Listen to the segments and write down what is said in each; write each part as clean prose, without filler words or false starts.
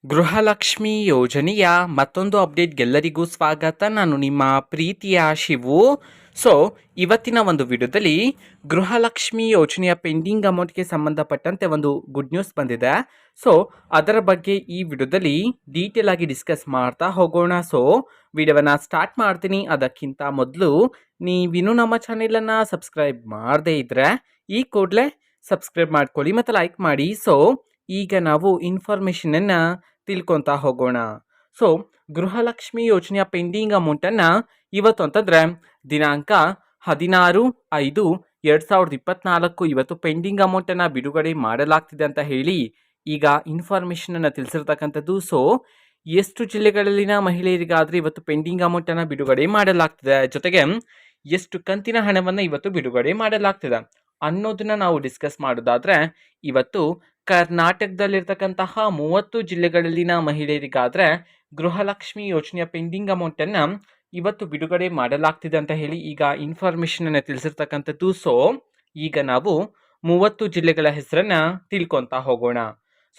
ಗೃಹಲಕ್ಷ್ಮಿ ಯೋಜನೆಯ ಮತ್ತೊಂದು ಅಪ್ಡೇಟ್ಗೆಲ್ಲರಿಗೂ ಸ್ವಾಗತ. ನಾನು ನಿಮ್ಮ ಪ್ರೀತಿಯ ಶಿವು. ಸೊ ಇವತ್ತಿನ ಒಂದು ವಿಡಿಯೋದಲ್ಲಿ ಗೃಹಲಕ್ಷ್ಮಿ ಯೋಜನೆಯ ಪೆಂಡಿಂಗ್ ಅಮೌಂಟ್ಗೆ ಸಂಬಂಧಪಟ್ಟಂತೆ ಒಂದು ಗುಡ್ ನ್ಯೂಸ್ ಬಂದಿದೆ. ಸೊ ಅದರ ಬಗ್ಗೆ ಈ ವಿಡಿಯೋದಲ್ಲಿ ಡೀಟೇಲ್ ಆಗಿ ಡಿಸ್ಕಸ್ ಮಾಡ್ತಾ ಹೋಗೋಣ. ಸೊ ವಿಡಿಯೋವನ್ನು ಸ್ಟಾರ್ಟ್ ಮಾಡ್ತೀನಿ. ಅದಕ್ಕಿಂತ ಮೊದಲು ನೀವಿನ್ನೂ ನಮ್ಮ ಚಾನೆಲನ್ನು ಸಬ್ಸ್ಕ್ರೈಬ್ ಮಾಡದೇ ಇದ್ದರೆ ಈ ಕೂಡಲೇ ಸಬ್ಸ್ಕ್ರೈಬ್ ಮಾಡ್ಕೊಳ್ಳಿ ಮತ್ತು ಲೈಕ್ ಮಾಡಿ. ಸೊ ಈಗ ನಾವು ಇನ್ಫಾರ್ಮೇಷನನ್ನು ತಿಳ್ಕೊತಾ ಹೋಗೋಣ. ಸೊ ಗೃಹಲಕ್ಷ್ಮಿ ಯೋಜನೆಯ ಪೆಂಡಿಂಗ್ ಅಮೌಂಟನ್ನು ಇವತ್ತು ಅಂತಂದರೆ ದಿನಾಂಕ 16/5/2024 ಇವತ್ತು ಪೆಂಡಿಂಗ್ ಅಮೌಂಟನ್ನು ಬಿಡುಗಡೆ ಮಾಡಲಾಗ್ತಿದೆ ಅಂತ ಹೇಳಿ ಈಗ ಇನ್ಫಾರ್ಮೇಷನನ್ನು ತಿಳಿಸಿರ್ತಕ್ಕಂಥದ್ದು. ಸೊ ಎಷ್ಟು ಜಿಲ್ಲೆಗಳಲ್ಲಿನ ಮಹಿಳೆಯರಿಗಾದರೆ ಇವತ್ತು ಪೆಂಡಿಂಗ್ ಅಮೌಂಟನ್ನು ಬಿಡುಗಡೆ ಮಾಡಲಾಗ್ತಿದೆ, ಜೊತೆಗೆ ಎಷ್ಟು ಕಂತಿನ ಹಣವನ್ನು ಇವತ್ತು ಬಿಡುಗಡೆ ಮಾಡಲಾಗ್ತಿದೆ ಅನ್ನೋದನ್ನ ನಾವು ಡಿಸ್ಕಸ್ ಮಾಡೋದಾದರೆ, ಇವತ್ತು ಕರ್ನಾಟಕದಲ್ಲಿರ್ತಕ್ಕಂತಹ 30 ಜಿಲ್ಲೆಗಳಲ್ಲಿನ ಮಹಿಳೆಯರಿಗಾದರೆ ಗೃಹಲಕ್ಷ್ಮಿ ಯೋಜನೆಯ ಪೆಂಡಿಂಗ್ ಅಮೌಂಟನ್ನು ಇವತ್ತು ಬಿಡುಗಡೆ ಮಾಡಲಾಗ್ತಿದೆ ಅಂತ ಹೇಳಿ ಈಗ ಇನ್ಫಾರ್ಮೇಷನನ್ನು ತಿಳಿಸಿರ್ತಕ್ಕಂಥದ್ದು. ಸೊ ಈಗ ನಾವು 30 ಜಿಲ್ಲೆಗಳ ಹೆಸರನ್ನು ತಿಳ್ಕೊತಾ ಹೋಗೋಣ.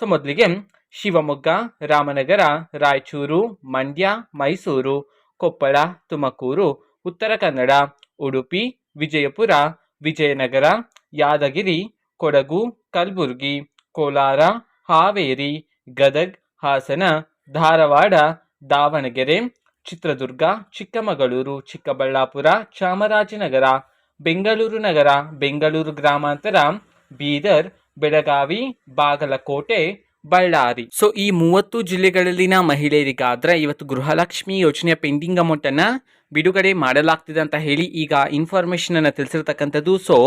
ಸೊ ಮೊದಲಿಗೆ ಶಿವಮೊಗ್ಗ, ರಾಮನಗರ, ರಾಯಚೂರು, ಮಂಡ್ಯ, ಮೈಸೂರು, ಕೊಪ್ಪಳ, ತುಮಕೂರು, ಉತ್ತರ ಕನ್ನಡ, ಉಡುಪಿ, ವಿಜಯಪುರ, ವಿಜಯನಗರ, ಯಾದಗಿರಿ, ಕೊಡಗು, ಕಲಬುರಗಿ, ಕೋಲಾರ, ಹಾವೇರಿ, ಗದಗ್, ಹಾಸನ, ಧಾರವಾಡ, ದಾವಣಗೆರೆ, ಚಿತ್ರದುರ್ಗ, ಚಿಕ್ಕಮಗಳೂರು, ಚಿಕ್ಕಬಳ್ಳಾಪುರ, ಚಾಮರಾಜನಗರ, ಬೆಂಗಳೂರು ನಗರ, ಬೆಂಗಳೂರು ಗ್ರಾಮಾಂತರ, ಬೀದರ್, ಬೆಳಗಾವಿ, ಬಾಗಲಕೋಟೆ, ಬಳ್ಳಾರಿ. ಸೊ ಈ 30 ಜಿಲ್ಲೆಗಳಲ್ಲಿನ ಮಹಿಳೆಯರಿಗಾದರೆ ಇವತ್ತು ಗೃಹಲಕ್ಷ್ಮಿ ಯೋಜನೆಯ ಪೆಂಡಿಂಗ್ ಅಮೌಂಟನ್ನು ಬಿಡುಗಡೆ ಮಾಡಲಾಗ್ತಿದೆ ಅಂತ ಹೇಳಿ ಈಗ ಇನ್ಫಾರ್ಮೇಷನ್ ಅನ್ನು ತಿಳಿಸಿರ್ತಕ್ಕಂಥದ್ದು. ಸೊ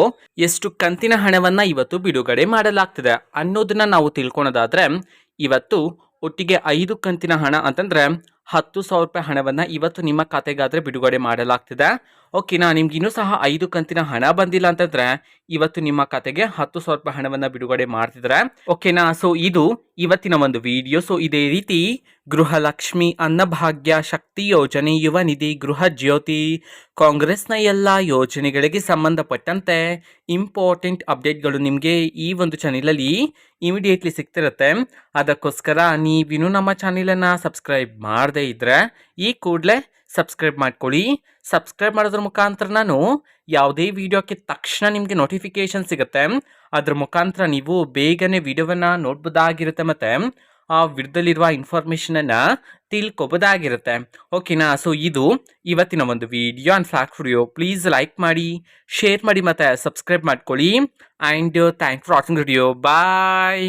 ಎಷ್ಟು ಕಂತಿನ ಹಣವನ್ನು ಇವತ್ತು ಬಿಡುಗಡೆ ಮಾಡಲಾಗ್ತಿದೆ ಅನ್ನೋದನ್ನ ನಾವು ತಿಳ್ಕೊಳೋದಾದ್ರೆ, ಇವತ್ತು ಒಟ್ಟಿಗೆ 5 ಕಂತಿನ ಹಣ ಅಂತಂದ್ರೆ 10,000 ರೂಪಾಯಿ ಹಣವನ್ನು ಇವತ್ತು ನಿಮ್ಮ ಖಾತೆಗಾದರೆ ಬಿಡುಗಡೆ ಮಾಡಲಾಗ್ತಿದೆ. ಓಕೆನಾ, ನಿಮ್ಗೆ ಇನ್ನೂ ಸಹ 5 ಕಂತಿನ ಹಣ ಬಂದಿಲ್ಲ ಅಂತಂದ್ರೆ ಇವತ್ತು ನಿಮ್ಮ ಖಾತೆಗೆ 10,000 ರೂಪಾಯಿ ಹಣವನ್ನು ಬಿಡುಗಡೆ ಮಾಡ್ತಿದ್ದಾರೆ. ಓಕೆನಾ, ಸೊ ಇದು ಇವತ್ತಿನ ಒಂದು ವಿಡಿಯೋ. ಸೊ ಇದೇ ರೀತಿ ಗೃಹಲಕ್ಷ್ಮಿ, ಅನ್ನಭಾಗ್ಯ, ಶಕ್ತಿ ಯೋಜನೆ, ಯುವ ನಿಧಿ, ಗೃಹ ಜ್ಯೋತಿ, ಕಾಂಗ್ರೆಸ್ನ ಎಲ್ಲ ಯೋಜನೆಗಳಿಗೆ ಸಂಬಂಧಪಟ್ಟಂತೆ ಇಂಪಾರ್ಟೆಂಟ್ ಅಪ್ಡೇಟ್ಗಳು ನಿಮಗೆ ಈ ಒಂದು ಚಾನೆಲಲ್ಲಿ ಇಮಿಡಿಯೇಟ್ಲಿ ಸಿಗ್ತಿರುತ್ತೆ. ಅದಕ್ಕೋಸ್ಕರ ನೀವಿನ್ನೂ ನಮ್ಮ ಚಾನೆಲನ್ನು ಸಬ್ಸ್ಕ್ರೈಬ್ ಮಾಡದೇ ಇದ್ದರೆ ಈ ಕೂಡಲೇ ಸಬ್ಸ್ಕ್ರೈಬ್ ಮಾಡ್ಕೊಳ್ಳಿ. ಸಬ್ಸ್ಕ್ರೈಬ್ ಮಾಡೋದ್ರ ಮುಖಾಂತರ ನಾನು ಯಾವುದೇ ವಿಡಿಯೋಕ್ಕೆ ತಕ್ಷಣ ನಿಮಗೆ ನೋಟಿಫಿಕೇಶನ್ ಸಿಗುತ್ತೆ. ಅದ್ರ ಮುಖಾಂತರ ನೀವು ಬೇಗನೆ ವಿಡಿಯೋವನ್ನು ನೋಡ್ಬೋದಾಗಿರುತ್ತೆ ಮತ್ತು ಆ ವಿಡಿಯೋದಲ್ಲಿರುವ ಇನ್ಫಾರ್ಮೇಷನನ್ನು ತಿಳ್ಕೊಬೋದಾಗಿರುತ್ತೆ. ಓಕೆನಾ, ಸೊ ಇದು ಇವತ್ತಿನ ಒಂದು video and fact video. Please like ಮಾಡಿ, ಶೇರ್ ಮಾಡಿ ಮತ್ತು ಸಬ್ಸ್ಕ್ರೈಬ್ ಮಾಡ್ಕೊಳ್ಳಿ. And thank for watching video. Bye.